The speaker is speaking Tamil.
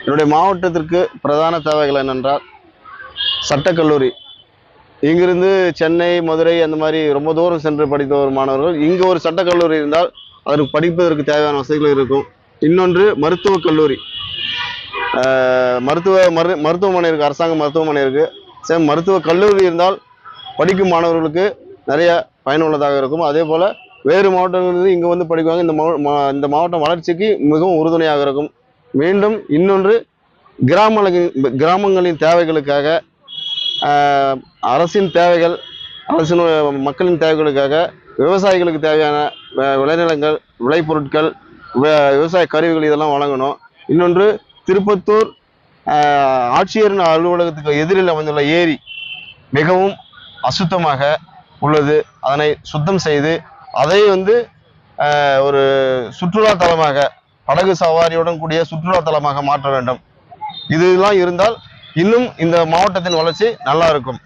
என்னுடைய மாவட்டத்திற்கு பிரதான தேவைகள் என்னென்றால் சட்டக்கல்லூரி. இங்கிருந்து சென்னை, மதுரை அந்த மாதிரி ரொம்ப தூரம் சென்று படித்த ஒரு மாணவர்கள் இங்கே ஒரு சட்டக்கல்லூரி இருந்தால் அதற்கு படிப்பதற்கு தேவையான வசதிகள் இருக்கும். இன்னொன்று மருத்துவக் கல்லூரி, மருத்துவமனை இருக்குது, அரசாங்க மருத்துவமனை இருக்குது. சேம் மருத்துவக் கல்லூரி இருந்தால் படிக்கும் மாணவர்களுக்கு நிறைய பயனுள்ளதாக இருக்கும். அதே போல் வேறு மாவட்டங்களிலிருந்து இங்கே வந்து படிக்குவாங்க. இந்த மாவட்டம் வளர்ச்சிக்கு மிகவும் உறுதுணையாக இருக்கும். மீண்டும் இன்னொன்று, கிராமங்களின் தேவைகளுக்காக, அரசின் தேவைகள், மக்களின் தேவைகளுக்காக விவசாயிகளுக்கு தேவையான விளைநிலங்கள், விளைபொருட்கள், விவசாய கருவிகள் இதெல்லாம் வழங்கணும். இன்னொன்று, திருப்பத்தூர் ஆட்சியரின் அலுவலகத்துக்கு எதிரில் அமைந்துள்ள ஏரி மிகவும் அசுத்தமாக உள்ளது. அதனை சுத்தம் செய்து அதை ஒரு சுற்றுலா தலமாக, படகு சவாரியுடன் கூடிய சுற்றுலா தலமாக மாற்ற வேண்டும். இதெல்லாம் இருந்தால் இன்னும் இந்த மாவட்டத்தின் வளர்ச்சி நல்லா இருக்கும்.